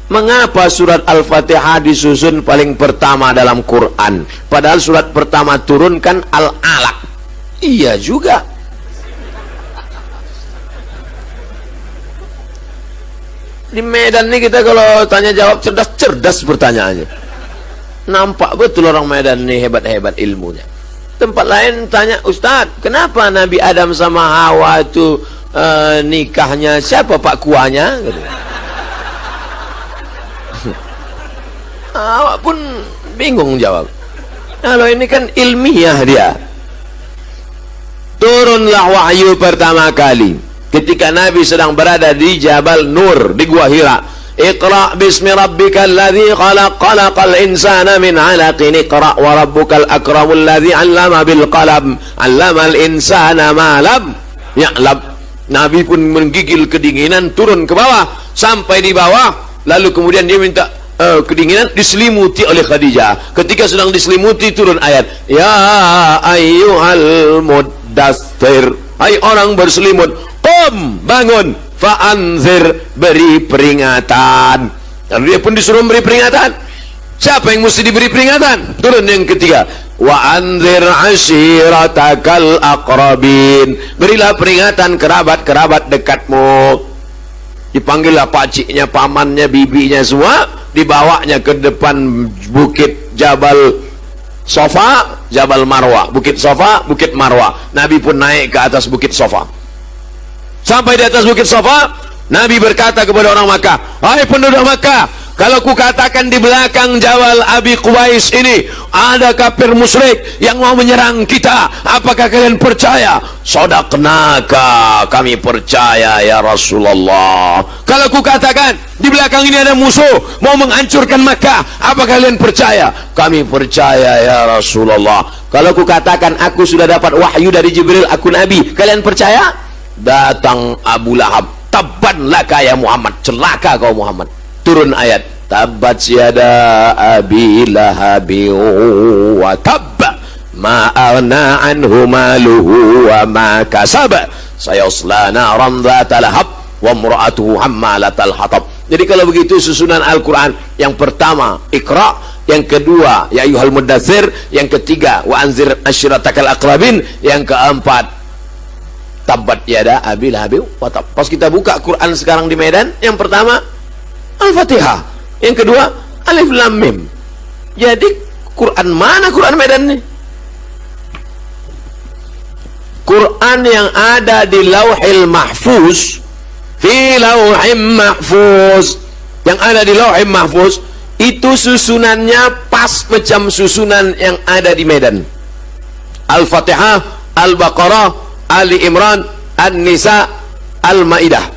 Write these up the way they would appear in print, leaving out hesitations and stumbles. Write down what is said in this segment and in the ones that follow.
Mengapa surat Al-Fatihah disusun paling pertama dalam Quran? Padahal surat pertama turun kan Al-Alaq. Iya juga. Di Medan nih kita kalau tanya jawab cerdas pertanyaannya. Nampak betul orang Medan nih hebat-hebat ilmunya. Tempat lain tanya, Ustadz, kenapa Nabi Adam sama Hawa itu nikahnya siapa pak kuahnya? Gitu. Awak pun bingung jawab. Kalau ini kan ilmiah dia. Turunlah wahyu pertama kali ketika Nabi sedang berada di Jabal Nur di Gua Hira. Iqra bismi rabbikal ladzi khalaq, khalaqal insana min 'alaqin, iqra wa rabbukal akramul ladzi 'allama bil qalam, 'allamal insana ma lam ya'lam. Nabi pun menggigil kedinginan, turun ke bawah sampai di bawah, lalu kemudian dia minta kedinginan, diselimuti oleh Khadijah. Ketika sedang diselimuti turun ayat, ya ayyuhal muddatsir, hai orang berselimut, qum, bangun, fa'anzir, beri peringatan. Lalu dia pun disuruh beri peringatan. Siapa yang mesti diberi peringatan? Turun yang ketiga, wa anzir ashiratakal aqrabin, berilah peringatan kerabat-kerabat dekatmu. Dipanggillah pakciknya, pamannya, bibinya semua, dibawanya ke depan bukit Jabal Sofa, Jabal Marwah, bukit Sofa, bukit Marwah. Nabi pun naik ke atas bukit Sofa. Sampai di atas bukit Sofa, Nabi berkata kepada orang Makkah, hai penduduk Makkah, kalau ku katakan di belakang Jabal Abi Quwais ini ada kafir musyrik yang mau menyerang kita, apakah kalian percaya? Sadaqnaka, kami percaya ya Rasulullah. Kalau ku katakan di belakang ini ada musuh mau menghancurkan Makkah, apakah kalian percaya? Kami percaya ya Rasulullah. Kalau ku katakan aku sudah dapat wahyu dari Jibril, aku Nabi, kalian percaya? Datang Abu Lahab, tabban laka ya Muhammad, celaka kau Muhammad. Turun ayat, tabbat yada abi lahabi wa tabba ma aghna anhu maluhu wa ma kasab sayasla naran dzata lahab wa imra'atuhu hammalatal hatab. Jadi kalau begitu susunan Al-Quran, yang pertama Iqra, yang kedua ya ayyuhal muddatsir, yang ketiga wa anzir ashiratakal aqrabin, yang keempat tabbat yada abi lahabi wa tab. Pas kita buka Quran sekarang di Medan, yang pertama Al-Fatihah, yang kedua Alif Lam Mim. Jadi Quran mana Quran Medan nih? Quran yang ada di Lauhil Mahfuz, fi Lauhim Mahfuz, yang ada di Lauhil Mahfuz itu susunannya pas macam susunan yang ada di Medan. Al-Fatihah, Al-Baqarah, Ali Imran, An-Nisa, Al-Maidah,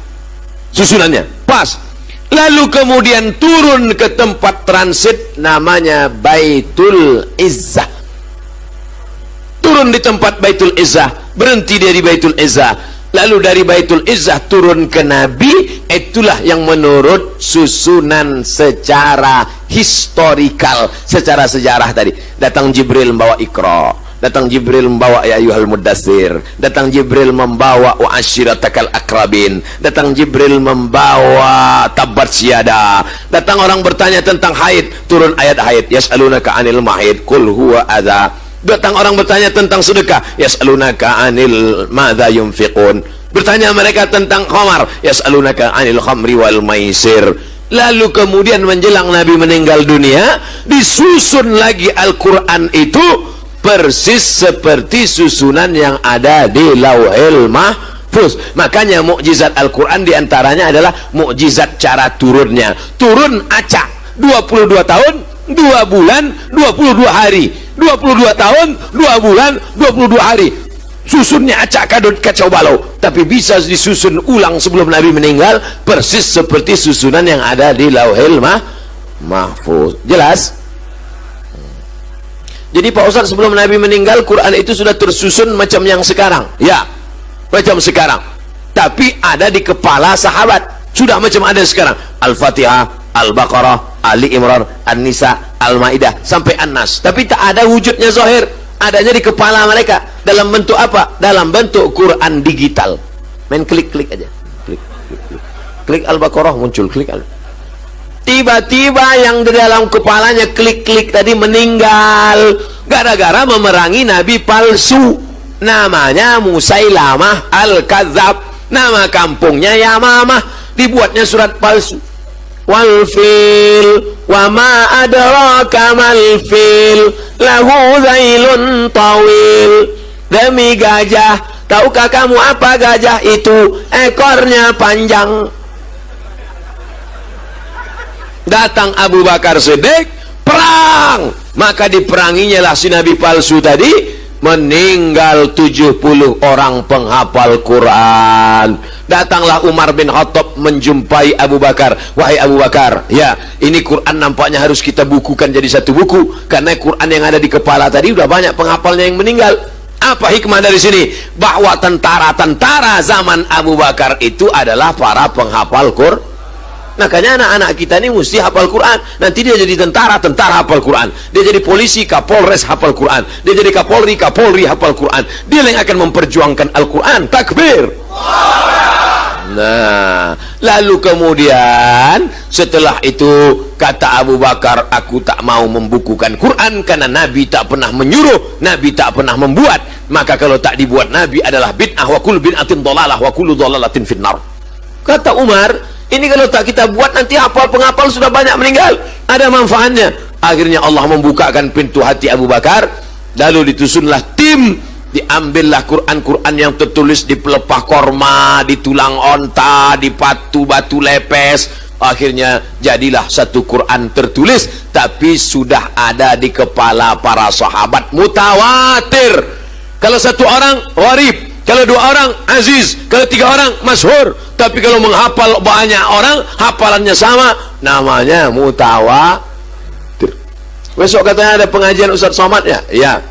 susunannya pas. Lalu kemudian turun ke tempat transit namanya Baitul Izzah. Turun di tempat Baitul Izzah, berhenti dari Baitul Izzah. Lalu dari Baitul Izzah turun ke Nabi. Itulah yang menurut susunan secara historikal, secara sejarah tadi. Datang Jibril membawa Iqra, datang Jibril membawa ya ayyuhal muddatsir, datang Jibril membawa wa ashiratakal akrabin, datang Jibril membawa tabbat syada, datang orang bertanya tentang haid, turun ayat haid, yas'alunaka 'anil mahid qul huwa adza, datang orang bertanya tentang sedekah, yas'alunaka 'anil madza yunfiqun, bertanya mereka tentang khamar, yas'alunaka 'anil khamri wal maisir. Lalu kemudian menjelang Nabi meninggal dunia, disusun lagi Al-Quran itu persis seperti susunan yang ada di Lauhil Mahfuz. Makanya mukjizat Al-Quran diantaranya adalah mukjizat cara turunnya. Turun acak 22 tahun 2 bulan 22 hari, 22 tahun 2 bulan 22 hari. Susunnya acak kadut kacau balau, tapi bisa disusun ulang sebelum Nabi meninggal persis seperti susunan yang ada di Lauhil Mahfuz. Jelas? Jadi Pak Ustaz, sebelum Nabi meninggal Quran itu sudah tersusun macam yang sekarang? Ya, macam sekarang, tapi ada di kepala sahabat, sudah macam ada sekarang. Al-Fatihah, Al-Baqarah, Ali Imran, An-Nisa, Al-Maidah sampai An-Nas, tapi tak ada wujudnya zahir, adanya di kepala mereka. Dalam bentuk apa? Dalam bentuk Quran digital. Main klik-klik aja, klik Al-Baqarah muncul, klik tiba-tiba yang di dalam kepalanya klik-klik tadi meninggal gara-gara memerangi nabi palsu, namanya Musailamah Al-Kadzab, nama kampungnya Yamamah, dibuatnya surat palsu. Wal fil wa ma adraka mal fil lahu zailun tawil. Demi gajah, tahukah kamu apa gajah itu? Ekornya panjang. Datang Abu Bakar Siddiq, perang, maka diperanginya lah si nabi palsu tadi, meninggal 70 orang penghafal Quran. Datanglah Umar bin Khattab menjumpai Abu Bakar. Wahai Abu Bakar, ya, ini Quran nampaknya harus kita bukukan jadi satu buku, karena Quran yang ada di kepala tadi udah banyak penghafalnya yang meninggal. Apa hikmah dari sini? Bahwa tentara-tentara zaman Abu Bakar itu adalah para penghafal Quran. Makanya anak-anak kita ini mesti hafal Quran. Nanti dia jadi tentara, tentara hafal Quran. Dia jadi polisi, kapolres hafal Quran. Dia jadi kapolri, kapolri hafal Quran. Dia yang akan memperjuangkan Al-Quran. Takbir. Nah, lalu kemudian setelah itu kata Abu Bakar, aku tak mau membukukan Quran karena Nabi tak pernah menyuruh, Nabi tak pernah membuat. Maka kalau tak dibuat Nabi adalah bid'ah, wa kullu bid'atin dhalalah wa kullu dhalalatin finnar. Kata Umar, ini kalau tak kita buat nanti hafal penghafal sudah banyak meninggal, ada manfaatnya. Akhirnya Allah membukakan pintu hati Abu Bakar, lalu ditusunlah tim, diambillah Quran-Quran yang tertulis di pelepah korma, di tulang onta, di batu lepes. Akhirnya jadilah satu Quran tertulis, tapi sudah ada di kepala para sahabat, mutawatir. Kalau satu orang gharib, kalau dua orang aziz, kalau tiga orang masyhur. Tapi kalau menghafal banyak orang, hafalannya sama, namanya mutawatir. Besok katanya ada pengajian Ustaz Somad ya? Iya.